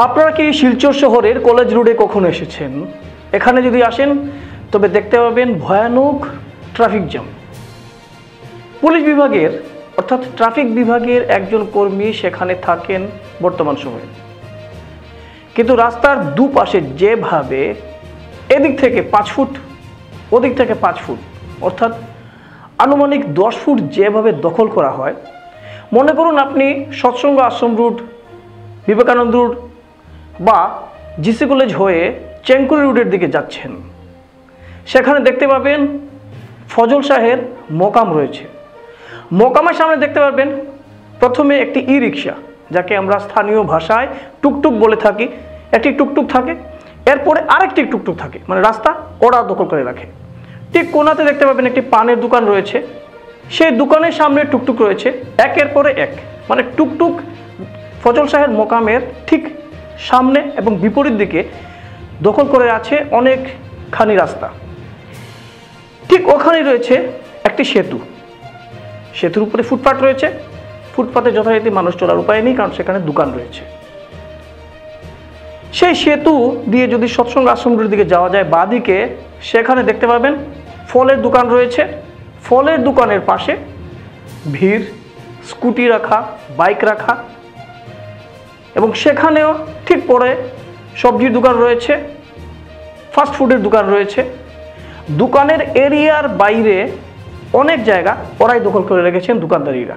আপনারা কি শিলচর শহরের কলেজ রোডে কখনো এসেছেন? এখানে যদি আসেন তবে দেখতে পাবেন ভয়ানক ট্রাফিক জ্যাম। পুলিশ বিভাগের অর্থাৎ ট্রাফিক বিভাগের একজন কর্মী সেখানে থাকেন বর্তমান সময়ে, কিন্তু রাস্তার দুপাশে যেভাবে এদিক থেকে 5 ফুট ওদিক থেকে 5 ফুট অর্থাৎ আনুমানিক 10 ফুট যেভাবে দখল করা হয়, মনে করুন আপনি সৎসঙ্গ আশ্রম রুট, বিবেকানন্দ রুট বা জিসি কলেজ হয়ে চেঙ্কুরি রুটের দিকে যাচ্ছেন, সেখানে দেখতে পাবেন ফজল শাহের মোকাম রয়েছে। মোকামের সামনে দেখতে পারবেন প্রথমে একটি ই রিক্সা, যাকে আমরা স্থানীয় ভাষায় টুকটুক বলে থাকি, একটি টুকটুক থাকে, এরপরে আরেকটি টুকটুক থাকে, মানে রাস্তা ওরা দখল করে রাখে। ঠিক কোনাতে দেখতে পাবেন একটি পানের দোকান রয়েছে, সেই দোকানের সামনে টুকটুক রয়েছে একের পরে এক, মানে টুকটুক ফজল শাহের মোকামের ঠিক সামনে এবং বিপরীত দিকে দখল করে আছে অনেকখানি রাস্তা। ঠিক ওখানেই রয়েছে একটি সেতু, সেতুর উপরে ফুটপাথ রয়েছে, ফুটপাথে যথারীতি মানুষ চলার উপায় নেই, কারণ সেখানে দোকান রয়েছে। সেই সেতু দিয়ে যদি সৎসঙ্গ আশ্রমের দিকে যাওয়া যায় বাঁদিকে, সেখানে দেখতে পাবেন ফলের দোকান রয়েছে। ফলের দোকানের পাশে ভিড়, স্কুটি রাখা, বাইক রাখা, এবং সেখানেও ঠিক পরে সবজির দোকান রয়েছে, ফাস্ট ফুডের দোকান রয়েছে। দোকানের এরিয়ার বাইরে অনেক জায়গা ওরাই দখল করে রেখেছেন দোকানদারিরা।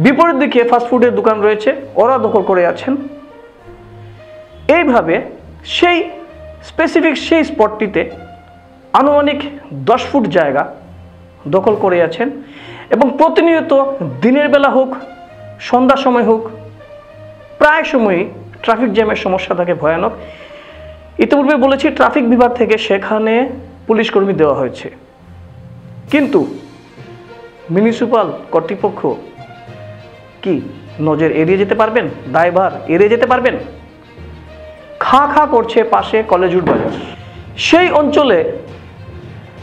বিপরীত দিকে ফাস্ট ফুডের দোকান রয়েছে, ওরা দখল করে আছেন। এইভাবে সেই স্পেসিফিক সেই স্পটটিতে আনুমানিক 10 ফুট জায়গা দখল করে আছেন, এবং প্রতিনিয়ত দিনের বেলা হোক সন্ধ্যার সময় হোক প্রায় সময়ই ট্রাফিক জ্যামের সমস্যা থাকে ভয়ানক। ইতিপূর্বে বলেছি ট্রাফিক বিভাগ থেকে সেখানে পুলিশ কর্মী দেওয়া হয়েছে, কিন্তু মিউনিসিপাল কর্তৃপক্ষ কি নজর এড়িয়ে যেতে পারবেন? দায়ভার এড়িয়ে যেতে পারবেন? খা খা করছে পাশে কলেজ রোড বাজার। সেই অঞ্চলে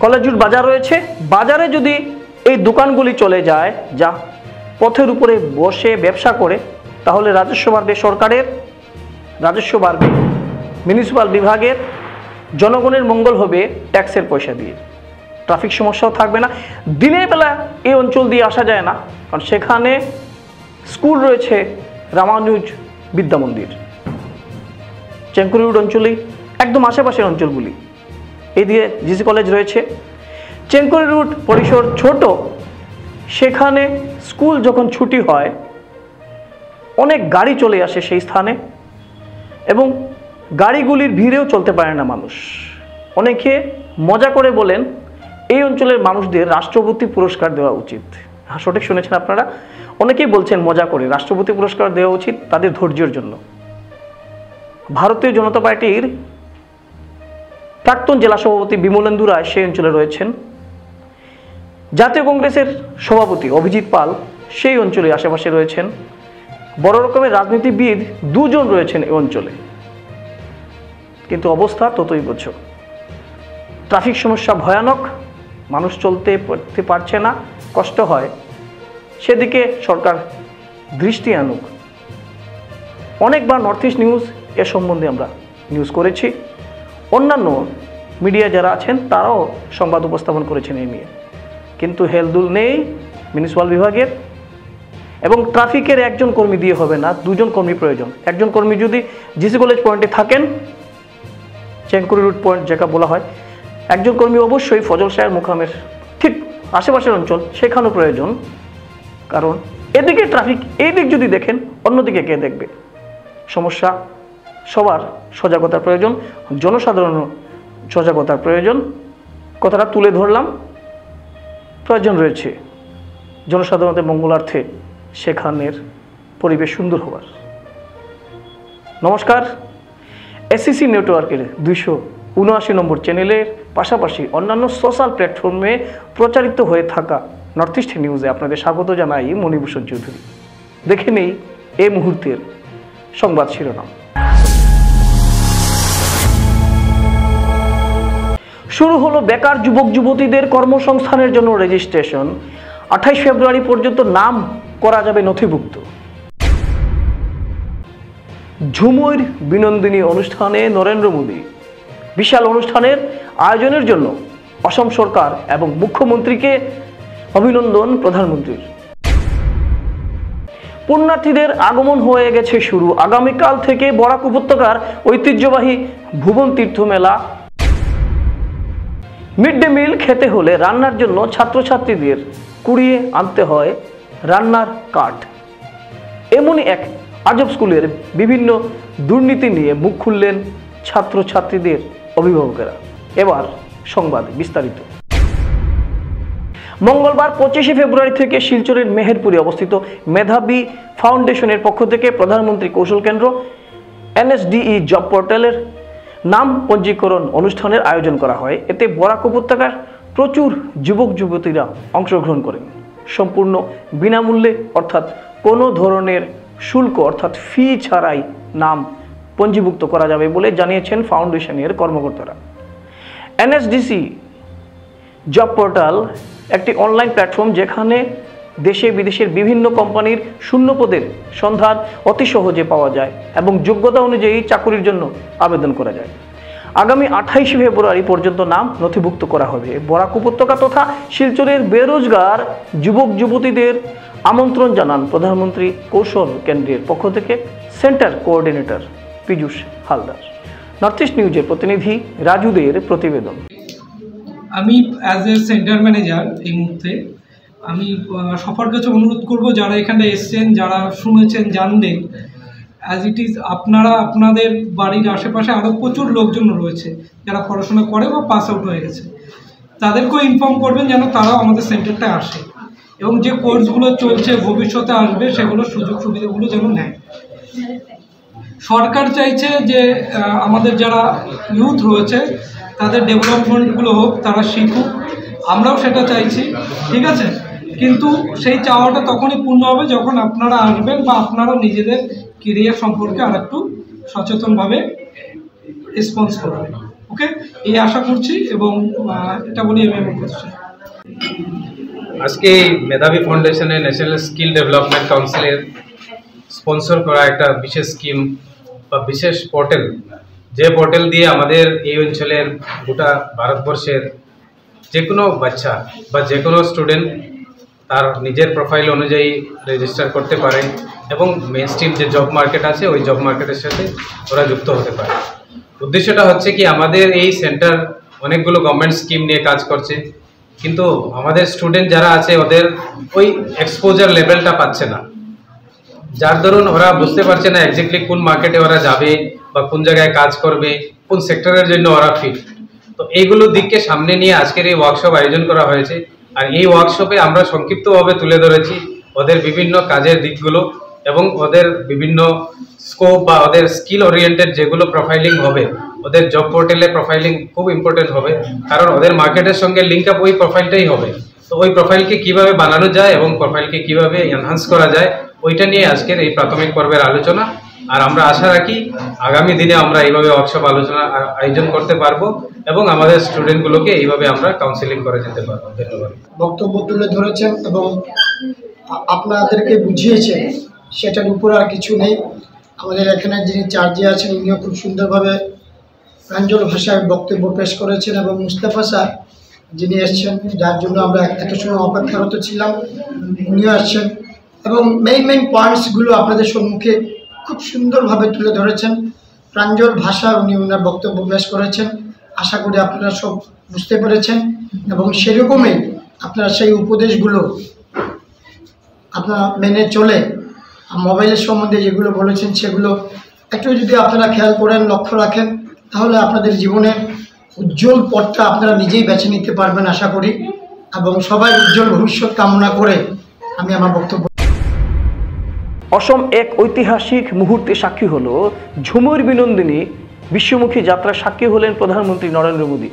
কলেজ রোড বাজার রয়েছে, বাজারে যদি এই দোকানগুলি চলে যায়, যা পথের উপরে বসে ব্যবসা করে, তাহলে রাজস্ব বাড়বে, সরকারের রাজস্ব বাড়বে, মিউনিসিপাল বিভাগের, জনগণের মঙ্গল হবে ট্যাক্সের পয়সা দিয়ে। ট্রাফিক সমস্যাও থাকবে না। দিনের বেলা এই অঞ্চল দিয়ে আসা যায় না, কারণ সেখানে স্কুল রয়েছে রামানুজ বিদ্যা মন্দির। চেঙ্কুরি রোড অঞ্চলে একদম আশেপাশের অঞ্চলগুলি, এই দিয়ে জিসি কলেজ রয়েছে। চেঙ্কুরি রোড পরিসর ছোট, সেখানে স্কুল যখন ছুটি হয় অনেক গাড়ি চলে আসে সেই স্থানে, এবং গাড়িগুলির ভিড়েও চলতে পারে না মানুষ। অনেকে মজা করে বলেন এই অঞ্চলের মানুষদের রাষ্ট্রপতি পুরস্কার দেওয়া উচিত। হ্যাঁ, সঠিক শুনেছেন আপনারা, অনেকেই বলছেন মজা করে রাষ্ট্রপতি পুরস্কার দেওয়া উচিত তাদের ধৈর্যের জন্য। ভারতীয় জনতা পার্টির প্রাক্তন জেলা সভাপতি বিমলেন্দু রায় সেই অঞ্চলে রয়েছেন। জাতীয় কংগ্রেসের সভাপতি অভিজিৎ পাল সেই অঞ্চলে আশেপাশে রয়েছেন। বড় রকমের রাজনীতিবিদ 2 জন রয়েছেন এই অঞ্চলে, কিন্তু অবস্থা ততই বোঝো। ট্রাফিক সমস্যা ভয়ানক, মানুষ চলতে পারছে না, কষ্ট হয়। সেদিকে সরকার দৃষ্টি আনুক। অনেকবার নর্থ ইস্ট নিউজ এ সম্বন্ধে আমরা নিউজ করেছি, অন্যান্য মিডিয়া যারা আছেন তারাও সংবাদ উপস্থাপন করেছেন এই নিয়ে, কিন্তু হেলদুল নেই মিউনিসিপাল বিভাগের। এবং ট্রাফিকের একজন কর্মী দিয়ে হবে না, 2 জন কর্মী প্রয়োজন। একজন কর্মী যদি জিসি কলেজ পয়েন্টে থাকেন, চেঙ্কুরি রুট পয়েন্ট যেটা বলা হয়, একজন কর্মী অবশ্যই ফজল শাহের মোকামের ঠিক আশেপাশের অঞ্চল সেখানেও প্রয়োজন, কারণ এদিকে ট্রাফিক, এই দিক যদি দেখেন অন্যদিকে কে দেখবে? সমস্যা সবার সজাগতার প্রয়োজন, জনসাধারণ সজাগতার প্রয়োজন। কথাটা তুলে ধরলাম, প্রয়োজন রয়েছে জনসাধারণের মঙ্গলার্থে সেখানের পরিবেশ সুন্দর হওয়ার। নমস্কার, এসসিসি নেটওয়ার্কের 279 নম্বর চ্যানেলের পাশাপাশি অন্যান্য সোশ্যাল প্ল্যাটফর্মে প্রচারিত হয়ে থাকা নর্থ ইস্ট নিউজে আপনাদের স্বাগত জানাই মণিভূষণ চৌধুরী। দেখে নেই এই মুহূর্তের সংবাদ শিরোনাম। শুরু হলো বেকার যুবক যুবতীদের কর্মসংস্থানের জন্য রেজিস্ট্রেশন। 28 ফেব্রুয়ারি পর্যন্ত নাম করা যাবে নথিভুক্ত। ঝুমুর বিনোদিনী অনুষ্ঠানে নরেন্দ্র মোদী। বিশাল অনুষ্ঠানের আয়োজনের জন্য অসম সরকার এবং মুখ্যমন্ত্রীকে অভিনন্দন প্রধানমন্ত্রীর। পুণ্যার্থীদের আগমন হয়ে গেছে শুরু। আগামীকাল থেকে বরাক উপত্যকার ঐতিহ্যবাহী ভুবন তীর্থ মেলা। মিড ডে মিল খেতে হলে রান্নার জন্য ছাত্রছাত্রীদের কুড়িয়ে আনতে হয় রান্নার কাঠ। এমনই এক আজব স্কুলের বিভিন্ন দুর্নীতি নিয়ে মুখ খুললেন ছাত্রছাত্রীদের অভিভাবকেরা। এবার সংবাদ বিস্তারিত। মঙ্গলবার 25 ফেব্রুয়ারি থেকে শিলচরের মেহেরপুরে অবস্থিত মেধাবী ফাউন্ডেশনের পক্ষ থেকে প্রধানমন্ত্রী কৌশল কেন্দ্র NSDE জব পোর্টালের নাম পঞ্জীকরণ অনুষ্ঠানের আয়োজন করা হয়। এতে বরাক উপত্যকার প্রচুর যুবক যুবতীরা অংশগ্রহণ করেন। সম্পূর্ণ বিনামূল্যে অর্থাৎ কোনো ধরনের শুল্ক অর্থাৎ ফি ছাড়াই নাম পঞ্জীভুক্ত করা যাবে বলে জানিয়েছেন ফাউন্ডেশনের কর্মকর্তারা। NSDC জব পোর্টাল একটি অনলাইন প্ল্যাটফর্ম যেখানে দেশে বিদেশের বিভিন্ন কোম্পানির শূন্য পদের সন্ধান অতি সহজে পাওয়া যায় এবং যোগ্যতা অনুযায়ী চাকরির জন্য আবেদন করা যায়। আগামী 28 ফেব্রুয়ারি পর্যন্ত নাম নথিভুক্ত করা হবে। বরাক উপত্যকা তথা শিলচরের বেরোজগার যুবক যুবতীদের আমন্ত্রণ জানান প্রধানমন্ত্রী কৌশল কেন্দ্রের পক্ষ থেকে centre coordinator Piyush Haldar. North east নিউজের প্রতিনিধি রাজুদের প্রতিবেদন। আমি অ্যাজ এ সেন্টার ম্যানেজার এই মুহূর্তে আমি সবার কাছে অনুরোধ করব, যারা এখানে এসছেন, যারা শুনেছেন, জানলেন, অ্যাজ ইট ইজ আপনারা আপনাদের বাড়ির আশেপাশে আরও প্রচুর লোকজন রয়েছে যারা পড়াশোনা করে বা পাস আউট হয়ে গেছে, তাদেরকেও ইনফর্ম করবেন যেন তারাও আমাদের সেন্টারটায় আসে এবং যে কোর্সগুলো চলছে ভবিষ্যতে আসবে সেগুলোর সুযোগ সুবিধাগুলো যেন নেয়। সরকার চাইছে যে আমাদের যারা ইউথ রয়েছে তাদের ডেভেলপমেন্টগুলো হোক, তারা শিখুক, আমরাও সেটা চাইছি, ঠিক আছে। কিন্তু সেই চাওয়াটা তখনই পূর্ণ হবে যখন আপনারা আসবেন বা আপনারা নিজেদের কেরিয়ার সম্পর্কে আর একটু সচেতনভাবে রেসপন্স করবেন। ওকে, এই আশা করছি এবং এটা বলি আমি করছি। আজকে মেধাবী ফাউন্ডেশনের ন্যাশনাল স্কিল ডেভেলপমেন্ট কাউন্সিলের স্পন্সর করা একটা বিশেষ স্কিম বা বিশেষ পোর্টাল, যে পোর্টাল দিয়ে আমাদের এই অঞ্চলের গোটা ভারতবর্ষের যে কোনো বাচ্চা বা যে কোনো স্টুডেন্ট তার নিজের প্রোফাইল অনুযায়ী রেজিস্টার করতে পারে এবং মেইন স্ট্রিম যে জব মার্কেট আছে ওই জব মার্কেটের সাথে ওরা যুক্ত হতে পারে। উদ্দেশ্যটা হচ্ছে কি, আমাদের এই সেন্টার অনেকগুলো গভর্নমেন্ট স্কিম নিয়ে কাজ করছে, কিন্তু আমাদের স্টুডেন্ট যারা আছে ওদের ওই এক্সপোজার লেভেলটা পাচ্ছে না, যার দরুন ওরা বুঝতে পারছে না এক্স্যাক্টলি কোন মার্কেটে ওরা যাবে বা কোন জায়গায় কাজ করবে, কোন সেক্টরের জন্য ওরা ফিট। তো এইগুলো দিককে সামনে নিয়ে আজকের এই ওয়ার্কশপ আয়োজন করা হয়েছে। আর এই ওয়ার্কশপে আমরা সংক্ষিপ্তভাবে তুলে ধরেছি ওদের বিভিন্ন কাজের দিকগুলো এবং ওদের বিভিন্ন স্কোপ বা ওদের স্কিল ওরিয়েন্টেড যেগুলো প্রোফাইলিং হবে, ওদের জব পোর্টালে প্রোফাইলিং খুব ইম্পর্টেন্ট হবে, কারণ ওদের মার্কেটের সঙ্গে লিঙ্ক আপ ওই প্রোফাইলটাই হবে। তো ওই প্রোফাইলকে কিভাবে বানানো যায় এবং প্রোফাইলকে কিভাবে এনহান্স করা যায় ওইটা নিয়ে আজকের এই প্রাথমিক পর্বের আলোচনা। আর আমরা আশা রাখি আগামী দিনে আমরা এইভাবে ওয়ার্কশপ আলোচনা আয়োজন করতে পারবো এবং আমাদের স্টুডেন্টগুলোকে এইভাবে আমরা কাউন্সিলিং করে যেতে পারবো। ধন্যবাদ। বক্তব্য তুলে ধরেছেন এবং আপনাদেরকে বুঝিয়েছেন, সেটার উপর আর কিছু নেই। আমাদের এখানে যিনি চার্জে আছেন উনিও খুব সুন্দরভাবে প্রাঞ্জল ভাষায় বক্তব্য পেশ করেছেন এবং মুস্তাফা স্যার যিনি এসছেন, যার জন্য আমরা এত সময় অপেক্ষারত ছিলাম, উনিও আসছেন এবং মেইন পয়েন্টসগুলো আপনাদের সম্মুখে খুব সুন্দরভাবে তুলে ধরেছেন। প্রাঞ্জল ভাষা উনি ওনার বক্তব্য পেশ করেছেন। আশা করি আপনারা সব বুঝতে পেরেছেন এবং সেরকমই আপনারা সেই উপদেশগুলো আপনারা মেনে চলে মোবাইলের সম্বন্ধে যেগুলো বলেছেন সেগুলো একটু যদি আপনারা খেয়াল করেন, লক্ষ্য রাখেন, তাহলে আপনাদের জীবনের উজ্জ্বল পথটা আপনারা নিজেই বেছে নিতে পারবেন আশা করি। এবং সবাই উজ্জ্বল ভবিষ্যৎ কামনা করে আমি আমার বক্তব্য। অসম এক ঐতিহাসিক মুহূর্তে সাক্ষী হলো ঝুমুর বিনোদিনী বিশ্বমুখী যাত্রার সাক্ষী হলেন প্রধানমন্ত্রী নরেন্দ্র মোদী।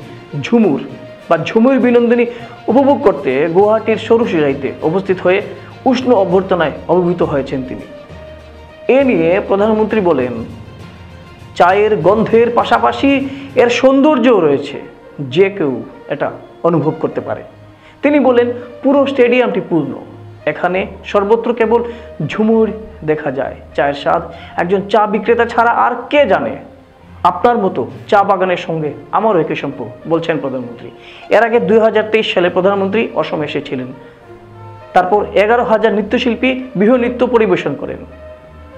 ঝুমুর বিনোদিনী উপভোগ করতে গুয়াহাটির সরুসিরাইতে উপস্থিত হয়ে উষ্ণ অভ্যর্থনায় অভিভূত হয়েছেন তিনি। এ নিয়ে প্রধানমন্ত্রী বলেন, চায়ের গন্ধের পাশাপাশি এর সৌন্দর্যও রয়েছে, যে কেউ এটা অনুভব করতে পারে। তিনি বলেন, পুরো স্টেডিয়ামটি পূর্ণ, এখানে সর্বত্র কেবল ঝুমুর দেখা যায়। চায়ের স্বাদ একজন চা বিক্রেতা ছাড়া আর কে জানে? আপনার মতো চা বাগানের সঙ্গে আমারও একই সম্পর্ক, বলছেন প্রধানমন্ত্রী। এর আগে 2023 সালে প্রধানমন্ত্রী অসমে এসেছিলেন। তারপর 11,000 নৃত্যশিল্পী বিহু নৃত্য পরিবেশন করেন।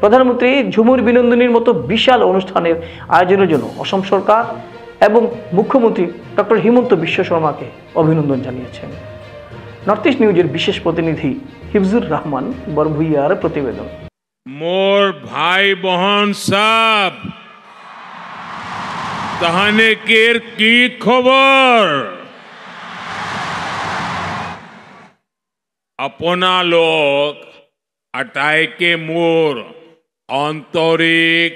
প্রধানমন্ত্রী ঝুমুর বিনোদনীর মতো বিশাল অনুষ্ঠানের আয়োজনের জন্য অসম সরকার এবং মুখ্যমন্ত্রী ডক্টর হিমন্ত বিশ্ব শর্মাকে অভিনন্দন জানিয়েছেন। নর্থ ইস্ট নিউজের বিশেষ প্রতিনিধি হিফজুর রহমান বরভুইয়ার প্রতিবেদন। मोर भाई बहन सब तहने केर की खबर अपना लोग अटाई के मोर आंतरिक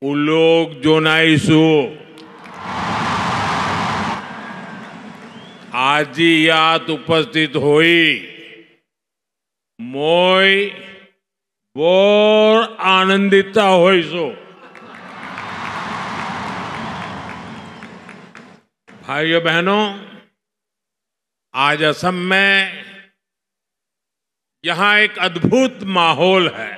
उलोक जोनाइसु आज यात उपस्थित हुई মই বৰ आनंदित হৈছো। भाइयों बहनों, आज असम में यहां एक अद्भुत माहौल है,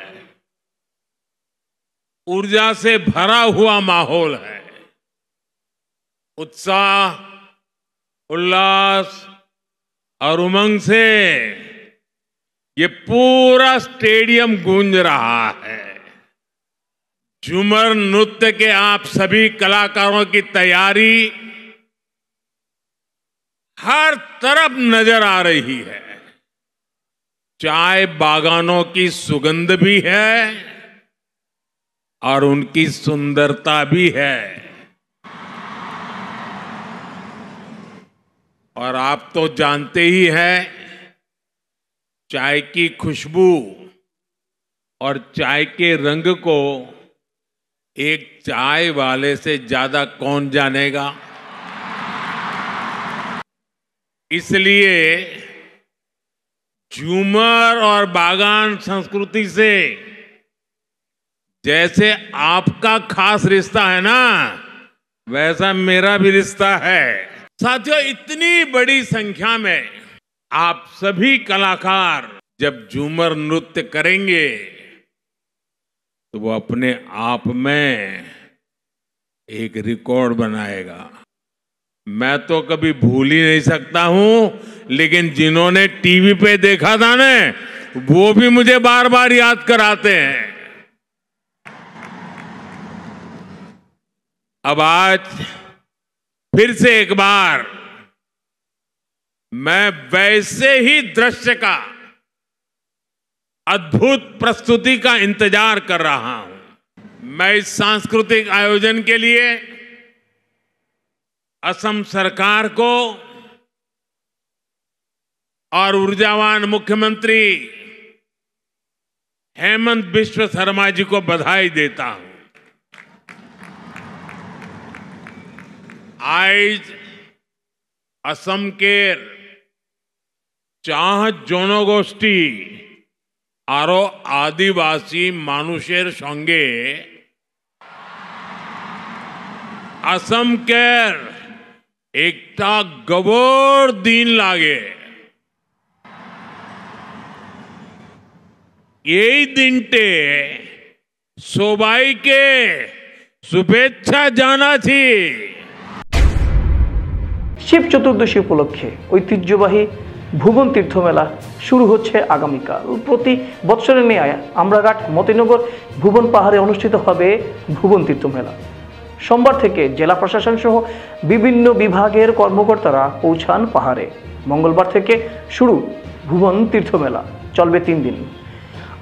ऊर्जा से भरा हुआ माहौल है। उत्साह, उल्लास और उमंग से ये पूरा स्टेडियम गूंज रहा है। झूमर नृत्य के आप सभी कलाकारों की तैयारी हर तरफ नजर आ रही है। चाय बागानों की सुगंध भी है और उनकी सुंदरता भी है। और आप तो जानते ही हैं, चाय की खुशबू और चाय के रंग को एक चाय वाले से ज्यादा कौन जानेगा। इसलिए झूमर और बागान संस्कृति से जैसे आपका खास रिश्ता है ना, वैसा मेरा भी रिश्ता है। साथियों, इतनी बड़ी संख्या में आप सभी कलाकार जब झूमर नृत्य करेंगे तो वो अपने आप में एक रिकॉर्ड बनाएगा। मैं तो कभी भूल ही नहीं सकता हूं, लेकिन जिन्होंने टीवी पे देखा था ना, वो भी मुझे बार बार याद कराते हैं। अब आज फिर से एक बार मैं वैसे ही दृश्य का, अद्भुत प्रस्तुति का इंतजार कर रहा हूं। मैं इस सांस्कृतिक आयोजन के लिए असम सरकार को और ऊर्जावान मुख्यमंत्री हेमंत बिश्व शर्मा जी को बधाई देता हूं। आज असम के चाह जनगोष्ठी और आदिवासी मानुषेर संगे असम केर एकटा गबर दिन लागे। এই দিনটে সবাইকে শুভেচ্ছা জানাচ্ছি। শিব চতুর্দশী উপলক্ষে ঐতিহ্যবাহী ভুবন তীর্থ মেলা শুরু হচ্ছে আগামীকাল। প্রতি বছরের ন্যায় আমরাঘাট মতিনগর ভুবন পাহাড়ে অনুষ্ঠিত হবে ভুবন তীর্থ মেলা। সোমবার থেকে জেলা প্রশাসন সহ বিভিন্ন বিভাগের কর্মকর্তারা পৌঁছান পাহাড়ে। মঙ্গলবার থেকে শুরু ভুবন তীর্থ মেলা, চলবে 3 দিন।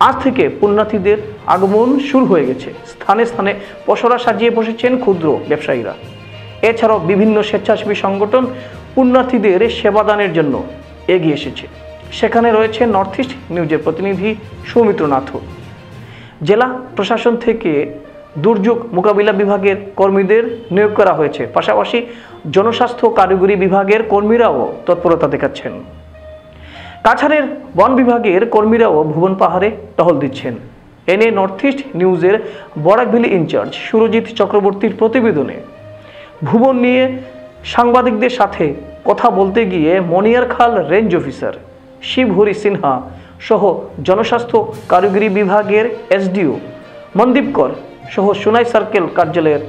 আজ থেকে পুণ্যার্থীদের আগমন শুরু হয়ে গেছে। স্থানে স্থানে পসরা সাজিয়ে বসেছেন ক্ষুদ্র ব্যবসায়ীরা। এছাড়াও বিভিন্ন স্বেচ্ছাসেবী সংগঠন পুণ্যার্থীদের সেবাদানের জন্য এগিয়ে এসেছে। সেখানে রয়েছে নর্থ ইস্ট নিউজের প্রতিনিধি সৌমিত্র নাথ। জেলা প্রশাসন থেকে দুর্যোগ মোকাবিলা বিভাগের কর্মীদের নিয়োগ করা হয়েছে, পাশাপাশি জনস্বাস্থ্য কারিগরি বিভাগের কর্মীরাও তৎপরতা দেখাচ্ছেন। কাছাড়ের বন বিভাগের কর্মীরাও ভুবন পাহাড়ে টহল দিচ্ছেন। এনে নর্থ ইস্ট নিউজের বরাকভ্যালি ইনচার্জ সুরজিৎ চক্রবর্তীর প্রতিবেদনে। ভুবন নিয়ে সাংবাদিকদের সাথে কথা বলতে গিয়ে মনিয়ারখাল রেঞ্জ অফিসার শিবহরি সিনহা সহ জনস্বাস্থ্য কারিগরি বিভাগের এসডিও মনদীপ কর সহ সোনাই সার্কেল কার্যালয়ের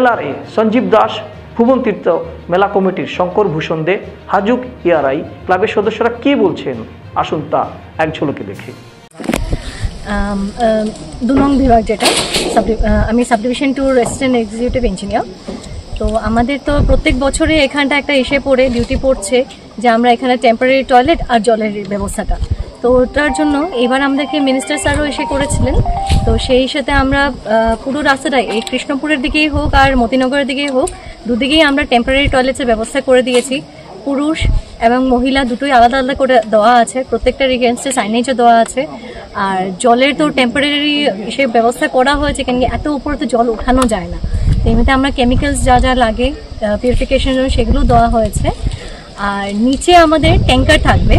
LRA সঞ্জীব দাস, ভুবন তীর্থ মেলা কমিটির শঙ্কর ভূষণ দে, হাজুক ইয়ারাই ক্লাবের সদস্যরা কি বলছেন আসুন তা এক ঝলকে দেখি। 2 নং বিভাগ যেটা আমি সাবডিভিশন 2 রেসিডেন্ট এক্সিকিউটিভ ইঞ্জিনিয়ার। তো আমাদের তো প্রত্যেক বছরে এখানটা একটা এসে পড়ে ডিউটি পড়ছে যে আমরা এখানে টেম্পোরারি টয়লেট আর জলের ব্যবস্থাটা, তো ওটার জন্য এবার আমাদেরকে মিনিস্টার স্যারও এসে করেছিলেন। তো সেই সাথে আমরা পুরো রাস্তাটাই এই কৃষ্ণপুরের দিকেই হোক আর মতিনগরের দিকেই হোক দুদিকেই আমরা টেম্পোরারি টয়লেটের ব্যবস্থা করে দিয়েছি। পুরুষ এবং মহিলা দুটোই আলাদা আলাদা করে দেওয়া আছে, প্রত্যেকটার এগেনস্টে সাইনেজও দেওয়া আছে। আর জলের তো টেম্পোরারি সে ব্যবস্থা করা হয়েছে, কেন কি এত উপরে তো জল ওঠানো যায় না, তো এমনিতে আমরা কেমিক্যালস যা যা লাগে পিউরিফিকেশনের জন্য সেগুলো দেওয়া হয়েছে। আর নিচে আমাদের ট্যাঙ্কার থাকবে,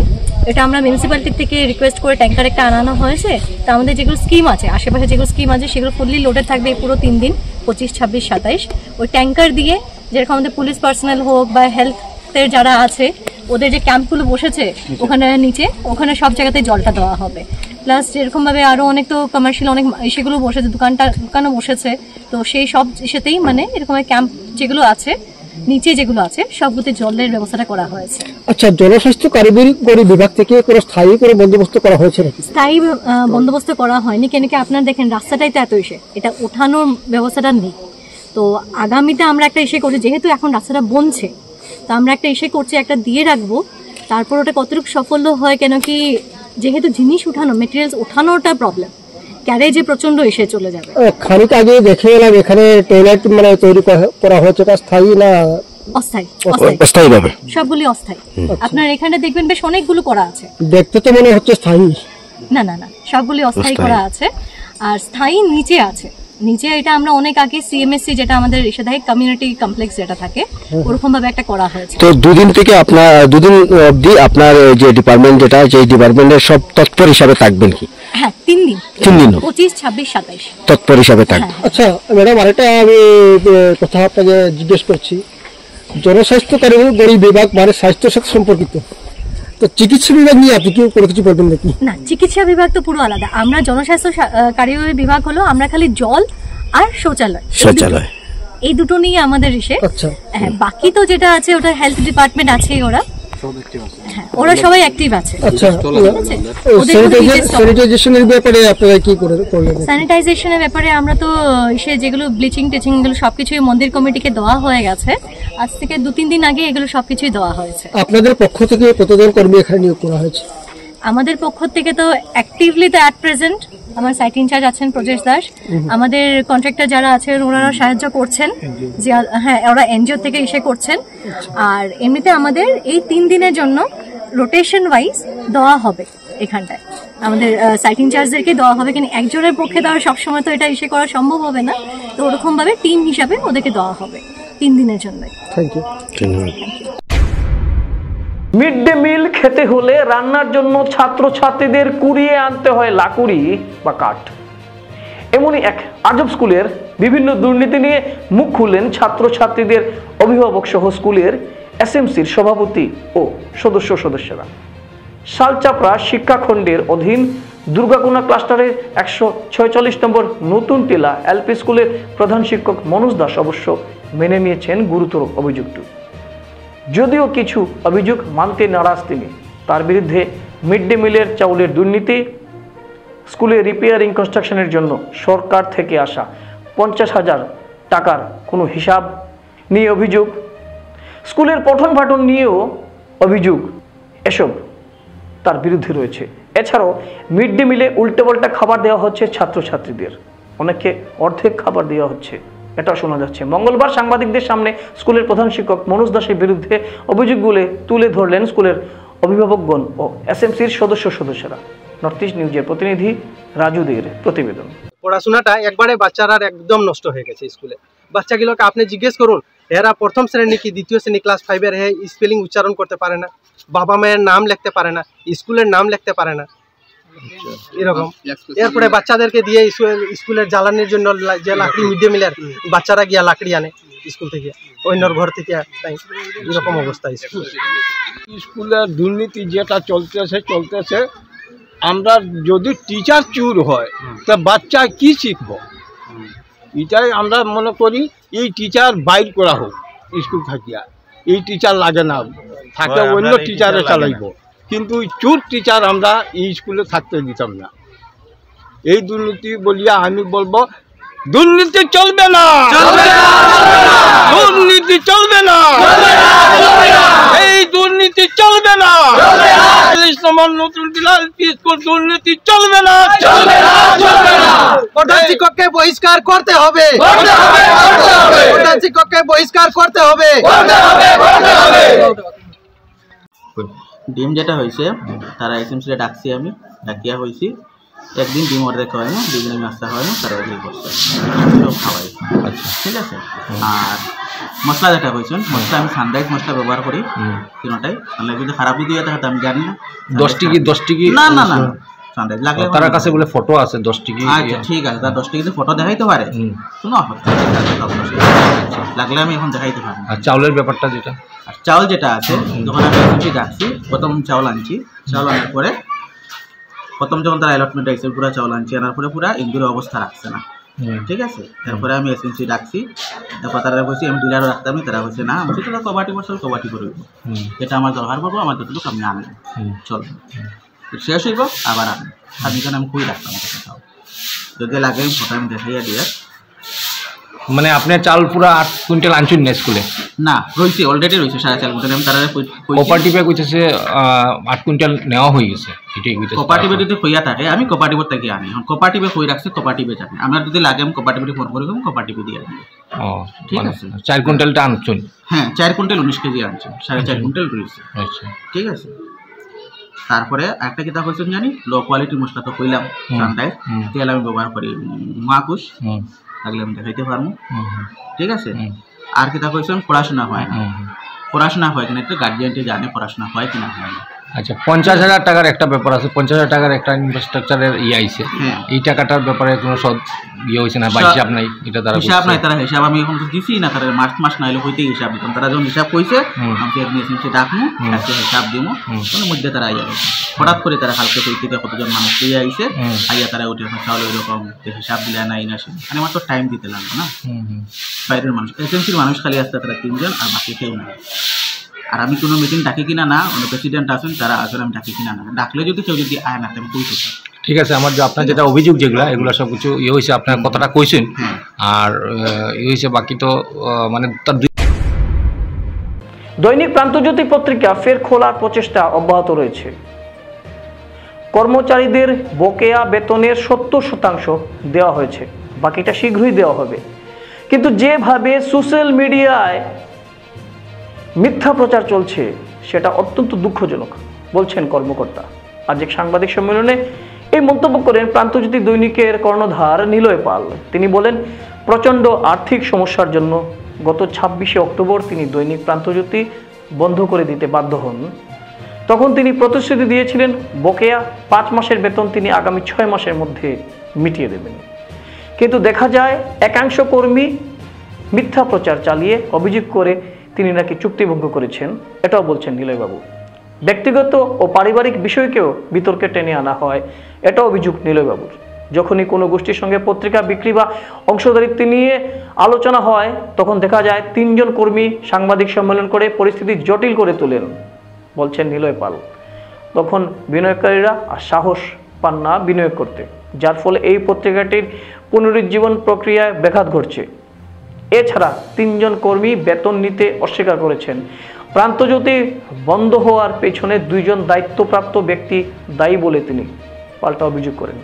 এটা আমরা মিউনিসিপ্যালিটি থেকে রিকোয়েস্ট করে ট্যাঙ্কার একটা আনানো হয়েছে। তো আমাদের যেগুলো স্কিম আছে আশেপাশে যেগুলো স্কিম আছে সেগুলো ফুললি লোডেড থাকবে এই পুরো 3 দিন 25, 26, 27। ওই ট্যাঙ্কার দিয়ে যেরকম আমাদের পুলিশ পার্সোনাল হোক বা হেলথের যারা আছে ওদের যে ক্যাম্পগুলো বসেছে ওখানে নিচে ওখানে সব জায়গাতে জলটা দেওয়া হবে। প্লাস যেরকমভাবে আরও অনেক তো কমার্শিয়াল অনেক সেগুলো বসেছে, দোকানও বসেছে, তো সেই সব ইসেতেই মানে এরকম ক্যাম্প যেগুলো আছে নিচে যেগুলো আছে সবগুলোতে জলের ব্যবস্থাটা করা হয়েছে। আচ্ছা, জনস্বাস্থ্য কারিগরি বিভাগ থেকে কোনো স্থায়ী করে বন্দোবস্ত করা হয়েছে নাকি? স্থায়ী বন্দোবস্ত করা হয়নি, কেন কি আপনার দেখেন রাস্তাটাই তো এত এসে এটা ওঠানোর ব্যবস্থাটা নেই। তো আগামীতে আমরা একটা এসে করছি, যেহেতু এখন রাস্তাটা বনছে, তো আমরা একটা এসে করছি একটা দিয়ে রাখবো, তারপর ওটা কতটুকু সফল হয়, কেন কি যেহেতু জিনিস উঠানো মেটেরিয়ালস ওঠানোটা প্রবলেম, ক্যারেজে প্রচন্ড এসে চলে যাবে। খানিক আগে দেখে এলাম এখানে টয়লেট মানে তৈরি করা হয়েছে, এটা স্থায়ী না অস্থায়ী ভাবে? সবগুলি অস্থায়ী। আপনার এখানে দেখবেন বেশ অনেকগুলো করা আছে, দেখতে তো মনে হচ্ছে স্থায়ী। না না না, সবগুলি অস্থায়ী করা আছে। আর স্থায়ী নিচে আছে, নিচে এটা আমরা অনেক আগে সিএমএসসি যেটা আমাদের ইশাদাহিক কমিউনিটি কমপ্লেক্স যেটা থাকে ওরকম ভাবে একটা করা হয়েছে। তো দুদিন থেকে আপনার দুদিন অবধি আপনার যে ডিপার্টমেন্ট যেটা যে ডিপার্টমেন্টের সব তৎপর হিসাবে থাকবেন কি? হ্যাঁ, 3 দিন 25, 26, 27 তৎপর হিসাবে থাকবেন। আচ্ছা ম্যাডাম, আরেকটা আমি কথা আপনাকে জিজ্ঞেস করছি, জনস্বাস্থ্য কারিগরি বিভাগ মানে স্বাস্থ্যের সাথে সম্পর্কিত, তো চিকিৎসা বিভাগ নিয়ে আপনি কি কোনো কিছু বলবেন নাকি? না, চিকিৎসা বিভাগ তো পুরো আলাদা। আমরা জনস্বাস্থ্য কারিগরি বিভাগ হলো আমরা খালি জল আর শৌচালয় এই দুটো নিয়ে আমাদের ইসে। হ্যাঁ, বাকি তো যেটা আছে ওটা হেলথ ডিপার্টমেন্ট আছে, ওরা সবাই অ্যাক্টিভ আছে। আচ্ছা, স্যানিটাইজেশনের ব্যাপারে আপনারা কি করলেন? স্যানিটাইজেশনের ব্যাপারে আমরা তো সে যেগুলো ব্লিচিং টিচিং এগুলো সবকিছুই মন্দির কমিটিকে দেওয়া হয়ে গেছে, আজ থেকে 2-3 দিন আগে এগুলো সবকিছুই দেওয়া হয়েছে। আপনাদের পক্ষ থেকে কতজন কর্মী এখানে নিয়োগ করা হয়েছে? আমাদের পক্ষ থেকে তো অ্যাক্টিভলি তো অ্যাট প্রেজেন্ট আমার সাইট ইনচার্জ আছেন প্রজেশ দাস, আমাদের কন্ট্রাক্টর যারা আছেন ওনারা সাহায্য করছেন, হ্যাঁ ওরা এনজিও থেকে এসে করছেন। আর এমনিতে আমাদের এই 3 দিনের জন্য রোটেশন ওয়াইজ দেওয়া হবে এখানটায়, আমাদের সাইট ইনচার্জদেরকে দেওয়া হবে, কিন্তু একজনের পক্ষে দেওয়া সবসময় তো এটা এসে করা সম্ভব হবে না, তো ওরকম ভাবে টিম হিসাবে ওদেরকে দেওয়া হবে 3 দিনের জন্য। Thank you. Mid day meal খেতে হলে রান্নার জন্য ছাত্রছাত্রীদের কুড়িয়ে আনতে হয় লাকুড়ি বা কাঠ। এমনই এক আজব স্কুলের বিভিন্ন দুর্নীতি নিয়ে মুখ খুললেন ছাত্রছাত্রীদের অভিভাবক সহ স্কুলের এসএমসির সভাপতি ও সদস্যরা। শালচাপড়া শিক্ষাখণ্ডের অধীন দুর্গাকোনা ক্লাস্টারের 146 নম্বর নতুন টিলা এলপি স্কুলের প্রধান শিক্ষক মনোজ দাস অবশ্য মেনে নিয়েছেন গুরুতর অভিযোগটি। যদিও কিছু অভিযোগ মানতে নারাজ তিনি, তার বিরুদ্ধে মিড ডে মিলের চাউলের দুর্নীতি, স্কুলে রিপেয়ারিং কনস্ট্রাকশনের জন্য সরকার থেকে আসা 50,000 টাকার কোনো হিসাব নিয়ে অভিযোগ, স্কুলের পঠন পাঠন নিয়েও অভিযোগ, এসব তার বিরুদ্ধে রয়েছে। এছাড়াও মিড ডে মিলে উল্টোপাল্টা খাবার দেওয়া হচ্ছে ছাত্রছাত্রীদের, অনেককে অর্ধেক খাবার দেওয়া হচ্ছে, এটা শোনা যাচ্ছে। মঙ্গলবার সাংবাদিকদের সামনে স্কুলের প্রধান শিক্ষক মনোজ দাসের বিরুদ্ধে অভিযোগগুলো তুলে ধরলেন স্কুলের অভিভাবকগণ ও এসএমসির সদস্যরা। নর্থ ইস্ট নিউজের প্রতিনিধি রাজুদের প্রতিবেদন। পড়াশোনাটা একবারে বাচ্চারা একদম নষ্ট হয়ে গেছে স্কুলে। বাচ্চাগুলোকে আপনি জিজ্ঞেস করুন, এরা প্রথম শ্রেণী কি দ্বিতীয় শ্রেণী ক্লাস 5-এর স্পেলিং উচ্চারণ করতে পারে না, বাবা মায়ের নাম লিখতে পারে না, স্কুলের নাম লিখতে পারে না, এরকম। এরপরে বাচ্চাদেরকে দিয়ে স্কুলের জ্বালানির জন্য যে লাকড়ি মিড ডে মিলের বাচ্চারা গিয়া লাকড়ি আনে স্কুল থেকে, অন্যর ঘর থেকে, এরকম অবস্থা স্কুলের দুর্নীতি যেটা চলতেছে আমরা যদি টিচার চুর হয় তা বাচ্চা কি শিখব, এটাই আমরা মনে করি এই টিচার বাইর করা হোক স্কুল থাকিয়া। এই টিচার লাগে না, থাকে অন্য টিচারে চালাইব, কিন্তু ওই চুর টিচার আমরা এই স্কুলে থাকতে দিতাম না। এই দুর্নীতি বলিয়া আমি বলবো দুর্নীতি চলবে না, দুর্নীতি চলবে না, এই দুর্নীতি চলবে না, নতুন স্কুল দুর্নীতি চলবে না, প্রধান শিক্ষককে বহিষ্কার করতে হবে, প্রধান শিক্ষককে বহিষ্কার করতে হবে। ডিম যেটা হয়েছে তারা এসএমসি ডাকছি, আমি ডাকিয়া হয়েছি, একদিন ডিম অর্ডার হয় না, দুদিন আমি আসতে হয় না, তারা এগুলি করছে সব খাওয়াই। ঠিক আছে। আর মশলা যেটা হয়েছেন, মশলা আমি সানরাইজ মশলা ব্যবহার করি তিনটাই। সানরাইজ যদি খারাপ দিয়ে থাকে আমি জানি না। 10 টিকি না না না সানরাইজ লাগলে তার কাছে বলে ফটো আছে 10 টিকি। আচ্ছা ঠিক আছে, তার 10 টিকি ফটো দেখাইতে পারে, শুনো লাগলে আমি এখন দেখাইতে পারি। আর চাউলের ব্যাপারটা যেটা, আর চাউল যেটা আছে যখন আমি এসএমসি ডাকছি, প্রথম চাউল আনছি, চাউল আনার পরে প্রথম যখন তারা অ্যালটমেন্ট আইসে পুরা চাউল আনছি, আনার পরে পুরা ইন্দুরের অবস্থা রাখছে না। ঠিক আছে। তারপরে আমি এসএমসি ডাকছি, তারপর তারা বলছি আমি ডিলারও রাখতাম, তারা বলছে না আমি তোরা কবাটি বসল কবাটি করব, যেটা আমার দরকার পড়বো আমার যতটুকু আমি আনবো, চল শেষ হইব আবার আনবো। আমি কেন আমি খুবই রাখতাম যদি লাগে ফটো আমি দেখাইয়া দিয়ে। মানে আপনার চাল পুরা 8 কুইন্টাল আনছুন না স্কুলে? না রয়েছে, অলরেডি রয়েছে 4.5 কুইন্টাল। আমি তারা কোপারেটিভে কইতেছে 8 কুইন্টাল নেওয়া হয়ে গেছে, এটাই কইতেছে। কোপারেটিভে যদি হইয়া থাকে আমি কোপারেটিভ থেকে আনি, এখন কোপারেটিভে কই রাখছি, কোপারেটিভে যাবে। আমরা যদি লাগে আমি কোপারেটিভে ফোন করি, কোপারেটিভে দিয়ে দিই। ঠিক আছে। 4 কুইন্টালটা আনছুন? হ্যাঁ 4 কুইন্টাল 19 কেজি আনছি, 4.5 কুইন্টাল রয়েছে। আচ্ছা ঠিক আছে। তারপরে একটা কিতা হয়েছে জানি, লো কোয়ালিটি মশলা তো কইলাম, সানরাইজ তেল আমি ব্যবহার করি মাকুশ, লাগলে আমি দেখাইতে পারবো। ঠিক আছে। আর কিতা কইছেন পড়াশোনা হয় না, পড়াশোনা হয় কিনা তো গার্জিয়ানটি জানে পড়াশোনা হয় কিনা হয় না। আচ্ছা 50,000 টাকার একটা ব্যাপার আছে, 50,000 টাকার একটা ইনফ্রাস্ট্রাকচারের আইছে, এই টাকাটার ব্যাপারে কোনো সব হয়েছে না বা হিসাব নাই? এটা তারা হিসাব নাই, তারা হিসাব আমি এখন তো দিছি না, তারা মার্চ মাস নাইলে হইতে হিসাব দিতাম। তারা যখন হিসাব কইছে আমি এসএমসি ডাকমু, একটা হিসাব দিমু, কোনো মধ্যে তারা আইয়া গেছে। হঠাৎ করে তারা হালকা কই থেকে কতজন মানুষ পেয়ে আইছে, আইয়া তারা উঠে চাউল ওইরকম হিসাব দিলে নাই না, সে মানে মাত্র টাইম দিতে লাগবে না। বাইরের মানুষ, এসএমসির মানুষ খালি আসতে তারা 3 জন, আর বাকি কেউ না। আর আমি কোনো মিটিং ডাকি কিনা না, অন্য প্রেসিডেন্ট আছেন তারা আসলে আমি ডাকি কিনা না, ডাকলে যদি কেউ যদি আয় না আমি কই থাকি। ঠিক আছে। আমার যে আপনার যেটা অভিযোগ যেগুলো এগুলো সব কিছু হয়েছে, আপনার কথাটা কইছেন, আর হয়েছে বাকি তো মানে তার। দৈনিক প্রান্তজ্যোতি পত্রিকা ফের খোলার প্রচেষ্টা অব্যাহত রয়েছে। কর্মচারীদের বকেয়া বেতনের 70% দেওয়া হয়েছে, বাকিটা শীঘ্রই দেওয়া হবে। কিন্তু যেভাবে সোশ্যাল মিডিয়ায় মিথ্যা প্রচার চলছে সেটা অত্যন্ত দুঃখজনক বলছেন কর্মকর্তা। আজ এক সাংবাদিক সম্মেলনে এই মন্তব্য করেন প্রান্তজ্যোতি দৈনিকের কর্ণধার নিলয় পাল। তিনি বলেন প্রচণ্ড আর্থিক সমস্যার জন্য গত 26শে অক্টোবর তিনি দৈনিক প্রান্তজ্যোতি বন্ধ করে দিতে বাধ্য হন। তখন তিনি প্রতিশ্রুতি দিয়েছিলেন বকেয়া 5 মাসের বেতন তিনি আগামী 6 মাসের মধ্যে মিটিয়ে দেবেন। কিন্তু দেখা যায় একাংশ কর্মী মিথ্যা প্রচার চালিয়ে অভিযোগ করে তিনি নাকি চুক্তিভঙ্গ করেছেন, এটাও বলছেন নিলয়বাবু। ব্যক্তিগত ও পারিবারিক বিষয়কেও বিতর্কে টেনে আনা হয়, এটা অভিযোগ নিলয়বাবুর। যখনই কোনো গোষ্ঠীর সঙ্গে পত্রিকা বিক্রি বা অংশদারিত্ব নিয়ে আলোচনা হয় তখন দেখা যায় 3 জন কর্মী সাংবাদিক সম্মেলন করে পরিস্থিতি জটিল করে তোলেন, বলছেন নিলয় পাল। তখন বিনিয়োগকারীরা আর সাহস পান না বিনিয়োগ করতে, যার ফলে এই পত্রিকাটির পুনরুজ্জীবন প্রক্রিয়ায় ব্যাঘাত ঘটছে। এছাড়া 3 জন কর্মী বেতন নিতে অস্বীকার করেছেন। প্রান্তজ্যোতি বন্ধ হওয়ার পেছনে 2 জন দায়িত্বপ্রাপ্ত ব্যক্তি দায়ী বলে তিনি পাল্টা অভিযোগ করেন।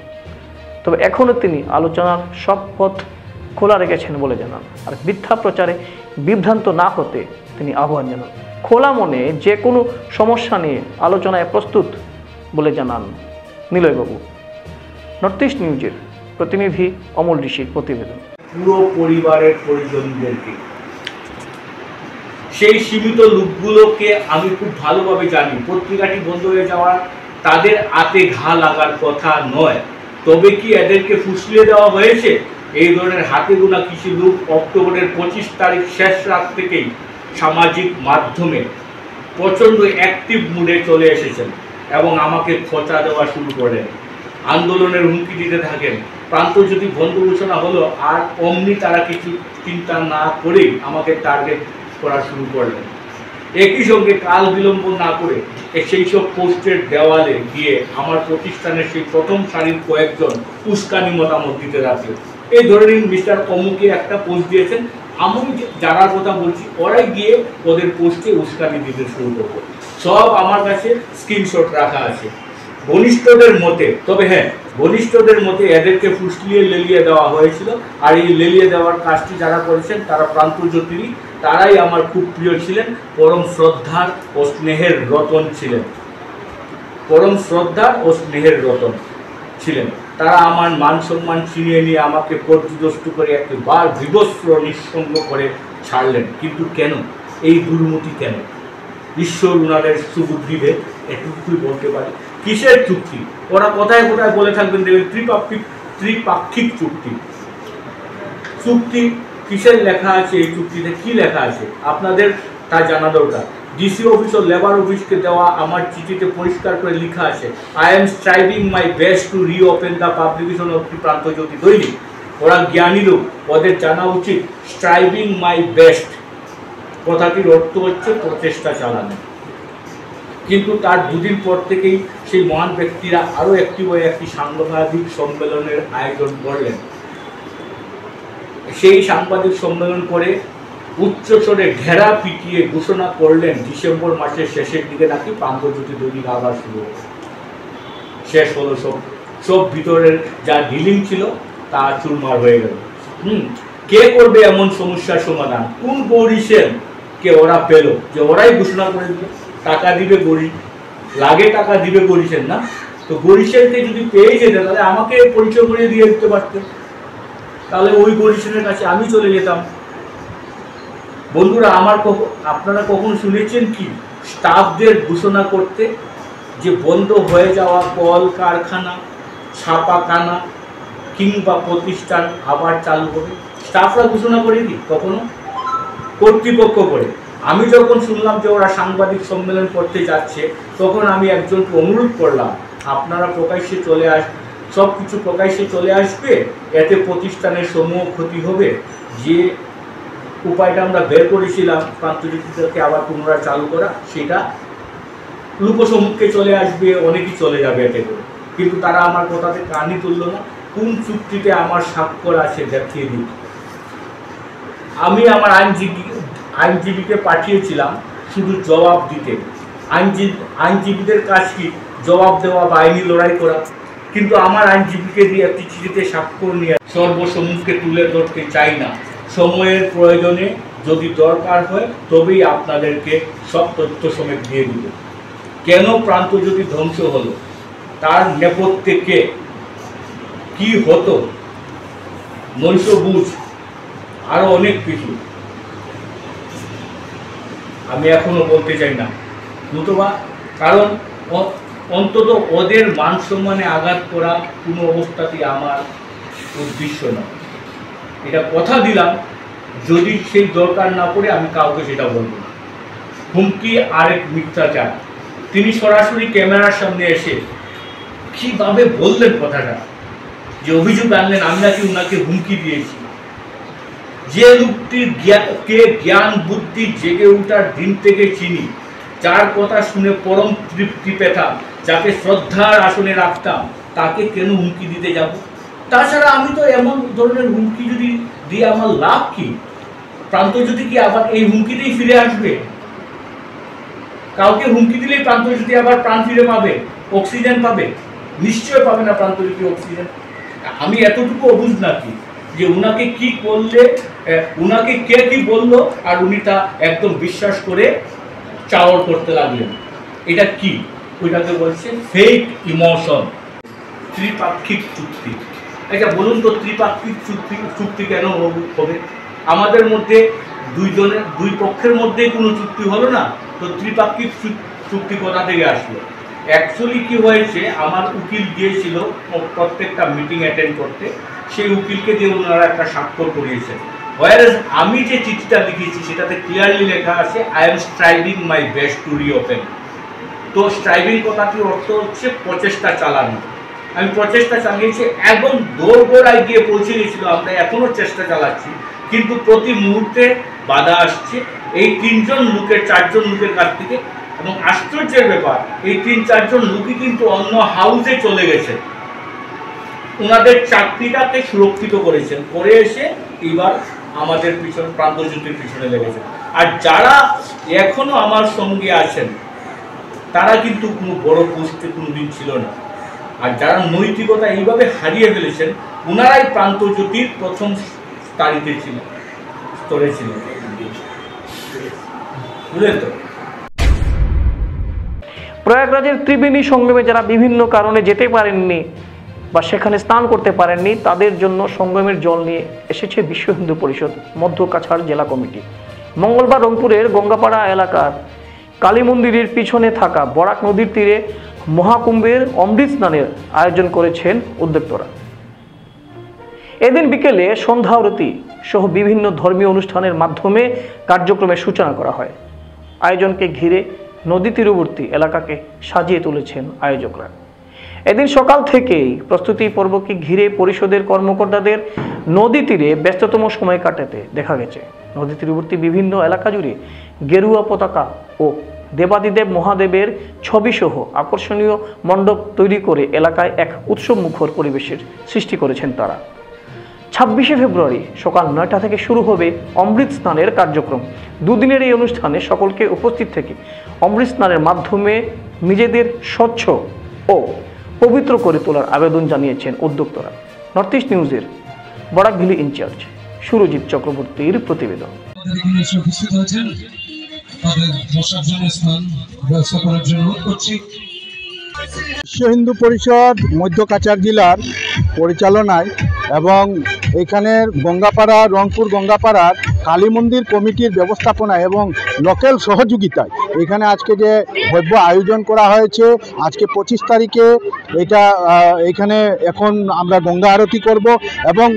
তবে এখনও তিনি আলোচনার সব পথ খোলা রেখেছেন বলে জানান। আর মিথ্যা প্রচারে বিভ্রান্ত না হতে তিনি আহ্বান জানান। খোলা মনে যে কোনো সমস্যা নিয়ে আলোচনায় প্রস্তুত বলে জানান নিলয়বাবু। নর্থ ইস্ট নিউজের প্রতিনিধি অমল ঋষির প্রতিবেদন। পুরো পরিবারের পরিজনদেরকে, সেই সীমিত লোকগুলোকে আমি খুব ভালোভাবে জানি। পত্রিকাটি বন্ধ হয়ে যাওয়ার তাদের হাতে ঘা লাগার কথা নয়, তবে কি এদেরকে ফুসলিয়ে দেওয়া হয়েছে? এই ধরনের হাতে গোনা কিছু লোক অক্টোবরের 25 তারিখ শেষ রাত থেকেই সামাজিক মাধ্যমে প্রচণ্ড অ্যাক্টিভ মুডে চলে এসেছেন। এবং আমাকে খোঁচা দেওয়া শুরু করেন, আন্দোলনের হুমকি দিতে থাকেন। প্রান্তজ্যোতি বন্ধ ঘোষণা হলো আর অমনি তারা কিছু চিন্তা না করেই আমাকে টার্গেট করা শুরু করলেন। একই সঙ্গে কাল বিলম্ব না করে সেই সব পোস্টের দেওয়ালে গিয়ে আমার প্রতিষ্ঠানের সেই প্রথম সারির কয়েকজন উস্কানি মতামত দিতে রাখে। এই ধরে নিন মিস্টার অমুকে একটা পোস্ট দিয়েছেন, আমি যারা কথা বলছি ওরাই গিয়ে ওদের পোস্টে উস্কানি দিতে শুরু করবো। সব আমার কাছে স্ক্রিনশট রাখা আছে ঘনিষ্ঠদের মতে। তবে হ্যাঁ, ঘনিষ্ঠদের মতে এদেরকে ফুসলিয়ে লেলিয়ে দেওয়া হয়েছিল, আর এই লেলিয়ে দেওয়ার কাজটি যারা করেছেন তারা প্রান্তজ্যোতিরই, তারাই আমার খুব প্রিয় ছিলেন, পরম শ্রদ্ধার ও স্নেহের রতন ছিলেন, পরম শ্রদ্ধার ও স্নেহের রতন ছিলেন। তারা আমার মান সম্মান ছিনিয়ে নিয়ে আমাকে পর্যদস্তু করে একবার বিবস্ত্র নিঃসঙ্গ করে ছাড়লেন। কিন্তু কেন এই দুর্মতি, কেন? ঈশ্বর উনাদের সুবুদ্ধিতে এটুকুই বলতে পারে। কিসের চুক্তি? ওরা কোথায় কোথায় বলে থাকবেন, দেখবেন ত্রিপাক্ষিক চুক্তি। চুক্তি কিসের লেখা আছে? এই চুক্তিতে কি লেখা আছে আপনাদের তা জানা দরকার। ডিসি অফিস ও লেবার অফিসকে দেওয়া আমার চিঠিতে পরিষ্কার করে লেখা আছে, I am striving my best to reopen the publication of the Prantajyoti Dainik. ওরা জ্ঞানী লোক, ওদের জানা উচিত স্ট্রাইভিং মাই বেস্ট কথাটির অর্থ হচ্ছে প্রচেষ্টা চালানো। কিন্তু তার দুদিন পর থেকেই সেই মহান ব্যক্তিরা আরও একটি সাংবাদিক সম্মেলনের আয়োজন করলেন। সেই সাংবাদিক সম্মেলন করে উচ্চস্বরে ঘেরা পিটিয়ে ঘোষণা করলেন ডিসেম্বর মাসের শেষের দিকে নাকি প্রান্তজ্যোতি দৈনিক আবার শুরু হবে। শেষ হলো সব ভিতরের যা ডিলিং ছিল তা চুরমার হয়ে গেল। কে করবে এমন সমস্যার সমাধান? কোন গৌরীশেন কে ওরা পেল যে ওরাই ঘোষণা করে দিল টাকা দিবে গৌরী, লাগে টাকা দিবে গৌরীশেন না? তো গৌরীশেনকে যদি পেয়ে যেত তাহলে আমাকে পরিচয় করে দিয়ে দিতে পারতেন, তাহলে ওই গৌরীশেনের কাছে আমি চলে যেতাম। বন্ধুরা আমার, আপনারা কখন শুনেছেন কি স্টাফদের ঘোষণা করতে যে বন্ধ হয়ে যাওয়া কল কারখানা, ছাপাখানা কিংবা প্রতিষ্ঠান আবার চালু হবে? স্টাফরা ঘোষণা করে দিই, কখনো কর্তৃপক্ষ করে। আমি যখন শুনলাম যে ওরা সাংবাদিক সম্মেলন করতে যাচ্ছে, তখন আমি একজনকে অনুরোধ করলাম, আপনারা প্রকাশ্যে চলে সব কিছু প্রকাশ্যে চলে আসবে, এতে প্রতিষ্ঠানের সমূহ ক্ষতি হবে। যে উপায়টা আমরা বের করেছিলাম প্রান্তজ্যোতিকে আবার পুনরায় চালু করা, সেটা লোকসম্মুখে চলে আসবে, অনেকেই চলে যাবে এতে করে। কিন্তু তারা আমার কথাতে কানই তুলল না। কোন চুক্তিতে আমার স্বাক্ষর আছে দেখিয়ে দিন। আমি আমার আইনজীবীকে পাঠিয়েছিলাম শুধু জবাব দিতে। আইনজীবীদের কাজ কি জবাব দেওয়া বা আইনি লড়াই করা? কিন্তু আমার আইনজীবীকে দিয়ে একটি চিঠিতে স্বাক্ষর নিয়ে সর্বসম্মুখে তুলে ধরতে চাই না। সময়ের প্রয়োজনে যদি দরকার হয় তবেই আপনাদেরকে সব তথ্য সমেত দিয়ে দিব। কেন প্রান্তজ্যোতি ধ্বংস হলো, তার নেপথ্যে কে, কি হতো, নৈশভোজ, আরো অনেক কিছু আমি এখনো বলতে চাই না, নতুবা কারণ অন্তত ওদের মান সম্মানে আঘাত করা কোনো অবস্থাতেই আমার উদ্দেশ্য নয়। এটা কথা দিলাম, যদি সেই দরকার না পড়ে আমি কাউকে সেটা বলবো না। হুমকি আরেক মিথ্যাচার। তিনি সরাসরি ক্যামেরার সামনে এসে কিভাবে বললেন কথাটা, যে অভিযোগ আনলেন আমি নাকি ওনাকে হুমকি দিয়েছি। যে লোকটির জ্ঞান বুদ্ধি জেগে ওঠার দিন থেকে চিনি, যার কথা শুনে পরম তৃপ্তি পেতাম, যাকে শ্রদ্ধার আসনে রাখতাম, তাকে কেন হুমকি দিতে যাব? তাছাড়া আমি তো এমন ধরনের হুমকি যদি দিয়ে আমার লাভ কি? প্রান্তজ্যোতি কি আবার এই হুমকিতেই ফিরে আসবে? কাউকে হুমকি দিলেই প্রান্তজ্যোতি আবার প্রাণ ফিরে পাবে, অক্সিজেন পাবে? নিশ্চয় পাবে না প্রান্তজ্যোতি অক্সিজেন। আমি এতটুকু অবুঝ নাকি যে উনাকে কি করলে, উনাকে কে কি বললো আর উনি তা একদম বিশ্বাস করে চাওয়ার করতে লাগলেন। এটা কি? ওইটাকে বলছে ফেক ইমোশন। ত্রিপাক্ষিক চুক্তি। এটা বলুন তো, ত্রিপাক্ষিক চুক্তি কেন হবে? আমাদের মধ্যে দুই পক্ষের মধ্যেই কোনো চুক্তি হলো না, তো ত্রিপাক্ষিক চুক্তি কোথা থেকে আসলো? অ্যাকচুয়ালি কি হয়েছে, আমার উকিল গিয়েছিল প্রত্যেকটা মিটিং অ্যাটেন্ড করতে, সেই উকিলকে দিয়ে ওনারা একটা স্বাক্ষর করিয়েছেন। হোয়ার আমি যে চিঠিটা লিখেছি সেটাতে ক্লিয়ারলি লেখা আছে, I am striving my best to reopen. তো স্ট্রাইভিং কথাটি অর্থ হচ্ছে প্রচেষ্টা চালানো। আমি প্রচেষ্টা চালিয়েছি এবং দোরগোড়ায় গিয়ে পৌঁছে গেছিল। আমরা এখনও চেষ্টা চালাচ্ছি, কিন্তু প্রতি মুহূর্তে বাধা আসছে এই 3জন লোকের 4জন লোকের কাছ থেকে। এবং আশ্চর্যের ব্যাপার, এই 3-4জন লোকই কিন্তু অন্য হাউসে চলে গেছে, ওনাদের চাকরিটাকে সুরক্ষিত করেছেন, করে এসে এবার আমাদের পিছনে প্রান্তজ্যোতির পিছনে লেগেছে। আর যারা এখনো আমার সঙ্গে আছেন তারা কিন্তু কোনো বড় পোস্টে কোনোদিন ছিল না। আর যারা নৈতিকতা এইভাবে হারিয়ে ফেলেছেন ওনারাই প্রান্তজ্যোতির প্রথম স্তরে ছিল, বুঝলেন তো? প্রয়াগরাজের ত্রিবেণী সঙ্গমে যারা বিভিন্ন কারণে যেতে পারেননি বা সেখানে স্নান করতে পারেননি তাদের জন্য সঙ্গমের জল নিয়ে এসেছে বিশ্ব হিন্দু পরিষদ মধ্য কাছাড় জেলা কমিটি। মঙ্গলবার রংপুরের গঙ্গাপাড়া এলাকার কালী মন্দিরের পিছনে থাকা বরাক নদীর তীরে মহাকুম্ভের অমৃত স্নানের আয়োজন করেছেন উদ্যোক্তারা। এদিন বিকেলে সন্ধ্যা আরতি সহ বিভিন্ন ধর্মীয় অনুষ্ঠানের মাধ্যমে কার্যক্রমের সূচনা করা হয়। আয়োজনকে ঘিরে নদী তীরবর্তী এলাকাকে সাজিয়ে তুলেছেন আয়োজকরা। এদিন সকাল থেকেই প্রস্তুতি পর্বকে ঘিরে পরিষদের কর্মকর্তাদের নদী তীরে ব্যস্ততম সময় কাটাতে দেখা গেছে। নদী তীরবর্তী বিভিন্ন এলাকা জুড়ে গেরুয়া পতাকা ও দেবাদিদেব মহাদেবের ছবিসহ আকর্ষণীয় মণ্ডপ তৈরি করে এলাকায় এক উৎসব মুখর পরিবেশের সৃষ্টি করেছেন তারা। 26শে ফেব্রুয়ারি সকাল 9টা থেকে শুরু হবে অমৃত স্নানের কার্যক্রম। দুদিনের এই অনুষ্ঠানে সকলকে উপস্থিত থেকে অমৃত স্নানের মাধ্যমে নিজেদের স্বচ্ছ ও পবিত্র করে তোলার আবেদন জানিয়েছেন উদ্যোক্তারা। নর্থ ইস্ট নিউজের বরাকভ্যালি ইনচার্জ সুরজিৎ চক্রবর্তীর প্রতিবেদন। বিশ্ব হিন্দু পরিষদ মধ্য কাছাড় জেলার পরিচালনায় এবং এখানের গঙ্গাপাড়া রংপুর গঙ্গাপাড়ার কালী মন্দির কমিটির ব্যবস্থাপনায় এবং লোকাল সহযোগিতায় এখানে আজকে যে ভব্য আয়োজন করা হয়েছে, আজকে 25 তারিখে এটা এখানে এখন আমরা গঙ্গা আরতি করব এবং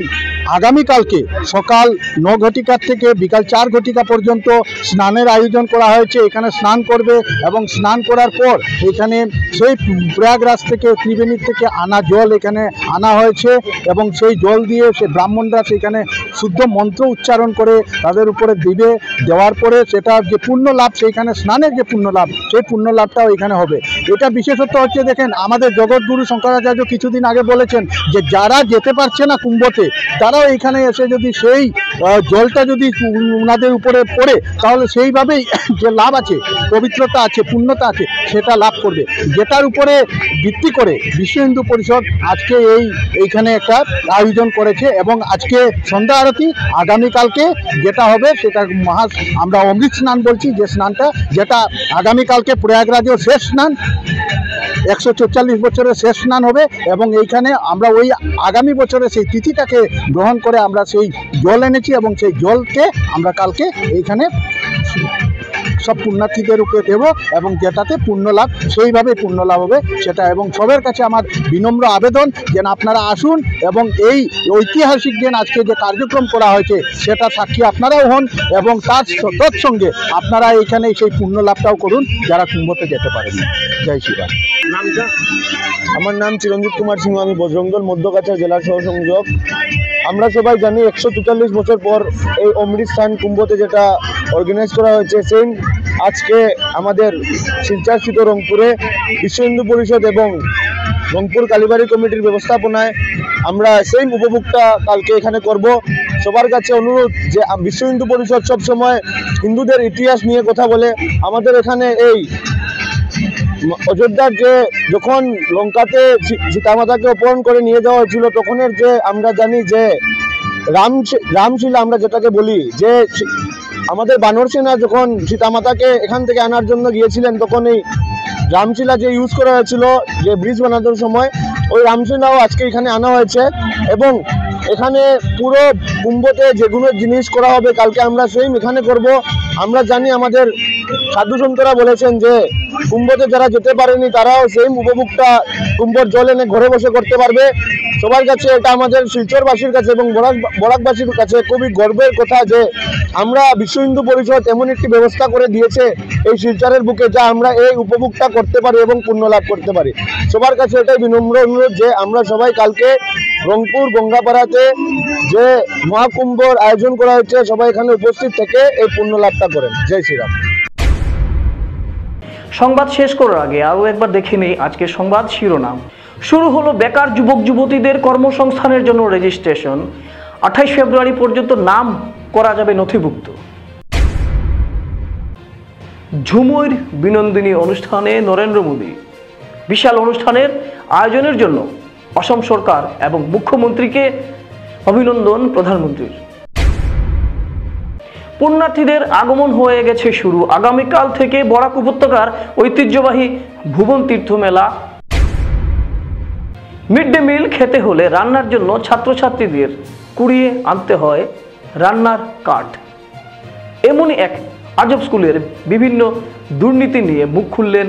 আগামীকালকে সকাল 9 ঘটিকা থেকে বিকাল 4 ঘটিকা পর্যন্ত স্নানের আয়োজন করা হয়েছে। এখানে স্নান করবে এবং স্নান করার পর এখানে সেই প্রয়াগরাজ থেকে ত্রিবেণী থেকে আনা জল এখানে আনা হয়েছে এবং সেই জল দিয়ে সে ব্রাহ্মণরা সেখানে শুদ্ধ মন্ত্র উচ্চারণ করে তাদের উপরে দিবে। দেওয়ার পরে সেটা যে পুণ্য লাভ, সেইখানে স্নানের যে পুণ্য লাভ, সেই পুণ্য লাভটাও এখানে হবে। এটা বিশেষত্ব হচ্ছে, দেখেন আমাদের জগৎগুরু শঙ্করাচার্য কিছুদিন আগে বলেছেন যে যারা যেতে পারছে না কুম্ভতে তারাও এখানে এসে যদি সেই জলটা যদি ওনাদের উপরে পড়ে তাহলে সেইভাবেই যে লাভ আছে, পবিত্রতা আছে, পুণ্যতা আছে সেটা লাভ করবে। যেটার উপরে ভিত্তি করে বিশ্ব হিন্দু পরিষদ আজকে এইখানে একটা আয়োজন করেছে এবং আজকে সন্ধ্যা আরতি, আগামীকালকে যেটা হবে সেটা আমরা অমৃত স্নান বলছি, যে স্নানটা যেটা আগামীকালকে প্রয়াগরাজেও শেষ স্নান, 144 বছরের শেষ স্নান হবে এবং এইখানে আমরা ওই আগামী বছরে সেই তিথিটাকে গ্রহণ করে আমরা সেই জল এনেছি এবং সেই জলকে আমরা কালকে এইখানে সব পুণ্যার্থীদের উপরে দেব এবং যেটাতে পুণ্য লাভ, সেইভাবে পুণ্য লাভ হবে সেটা। এবং সবার কাছে আমার বিনম্র আবেদন যেন আপনারা আসুন এবং এই ঐতিহাসিক দিন আজকে যে কার্যক্রম করা হয়েছে সেটা সাক্ষী আপনারাও হন এবং তার তৎসঙ্গে আপনারা এইখানে সেই পুণ্য লাভটাও করুন যারা কুম্ভতে যেতে পারেন। জয় শ্রীরাম। নামটা? আমার নাম চিরঞ্জিত কুমার সিংহ, আমি বজরংদল মধ্য কাছাড় জেলা সহ সংযোগ। আমরা সবাই জানি 144 বছর পর এই অমৃত স্নান কুম্ভতে যেটা অর্গানাইজ করা হয়েছে, সেই আজকে আমাদের শিলচরস্থিত রংপুরে বিশ্ব হিন্দু পরিষদ এবং রংপুর কালীবাড়ি কমিটির ব্যবস্থাপনায় আমরা সেই উপভোগটা কালকে এখানে করব। সবার কাছে অনুরোধ যে বিশ্ব হিন্দু পরিষদ সবসময় হিন্দুদের ইতিহাস নিয়ে কথা বলে। আমাদের এখানে এই অযোধ্যার যে যখন লঙ্কাতে সীতামাতাকে অপহরণ করে নিয়ে যাওয়া হয়েছিল তখনের যে আমরা জানি যে রামশিলা আমরা যেটাকে বলি, যে আমাদের বানর সেনা যখন সীতামাতাকে এখান থেকে আনার জন্য গিয়েছিলেন তখন এই রামশিলা যে ইউজ করা হয়েছিল যে ব্রিজ বানানোর সময়, ওই রামশিলাও আজকে এখানে আনা হয়েছে এবং এখানে পুরো কুম্ভতে যেগুলো জিনিস করা হবে কালকে আমরা সেম এখানে করব। আমরা জানি আমাদের সাধু সন্তরা বলেছেন যে কুম্ভতে যারা যেতে পারেনি তারাও সেম উপভোগটা কুম্ভর জল এনে ঘরে বসে করতে পারবে। সবার কাছে এটা আমাদের শিলচরবাসীর কাছে এবং বরাকবাসীর কাছে খুবই গর্বের কথা যে আমরা বিশ্ব হিন্দু পরিষদ এমন একটি ব্যবস্থা করে দিয়েছে এই শিলচরের বুকে যা আমরা এই উপভোগটা করতে পারি এবং পুণ্য লাভ করতে পারি। সবার কাছে এটাই বিনম্র অনুরোধ যে আমরা সবাই কালকে রংপুর গঙ্গাপাড়াতে যে মহাকুম্ভর আয়োজন করা হচ্ছে সবাই এখানে উপস্থিত থেকে এই পুণ্য লাভটা করেন। জয় শ্রীরাম। সংবাদ শেষ করার আগে আরও একবার দেখে নেই আজকের সংবাদ শিরোনাম। শুরু হলো বেকার যুবক যুবতীদের কর্মসংস্থানের জন্য রেজিস্ট্রেশন। 28 ফেব্রুয়ারি পর্যন্ত নাম করা যাবে নথিভুক্ত। ঝুমুর বিনন্দিনী অনুষ্ঠানে নরেন্দ্র মোদী। বিশাল অনুষ্ঠানের আয়োজনের জন্য অসম সরকার এবং মুখ্যমন্ত্রীকে অভিনন্দন প্রধানমন্ত্রীর। পুণ্যার্থীদের আগমন হয়ে গেছে শুরু। আগামীকাল থেকে বরাক উপত্যকার ঐতিহ্যবাহী ভুবন তীর্থ মেলা। মিড ডে মিল খেতে হলে রান্নার জন্য ছাত্রছাত্রীদের কুড়িয়ে আনতে হয় রান্নার কাঠ। এমনই এক আজব স্কুলের বিভিন্ন দুর্নীতি নিয়ে মুখ খুললেন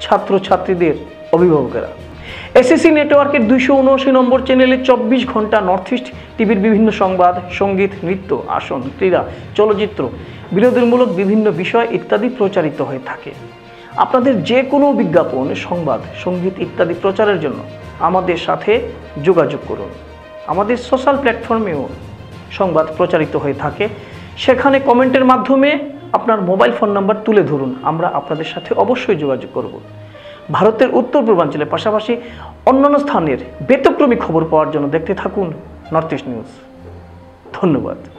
ছাত্রছাত্রীদের অভিভাবকেরা। এসএসসি নেটওয়ার্কের 279 নম্বর চ্যানেলে 24 ঘন্টা নর্থ ইস্ট টিভির বিভিন্ন সংবাদ, সঙ্গীত, নৃত্য, আসন, ক্রীড়া, চলচ্চিত্র, বিনোদনমূলক বিভিন্ন বিষয় ইত্যাদি প্রচারিত হয়ে থাকে। আপনাদের যে কোনো বিজ্ঞাপন, সংবাদ, সঙ্গীত ইত্যাদি প্রচারের জন্য আমাদের সাথে যোগাযোগ করুন। আমাদের সোশ্যাল প্ল্যাটফর্মেও সংবাদ প্রচারিত হয়ে থাকে। সেখানে কমেন্টের মাধ্যমে আপনার মোবাইল ফোন নাম্বার তুলে ধরুন, আমরা আপনাদের সাথে অবশ্যই যোগাযোগ করব। ভারতের উত্তর পূর্বাঞ্চলের পাশাপাশি অন্যান্য স্থানের ব্যতিক্রমী খবর পাওয়ার জন্য দেখতে থাকুন নর্থ ইস্ট নিউজ। ধন্যবাদ।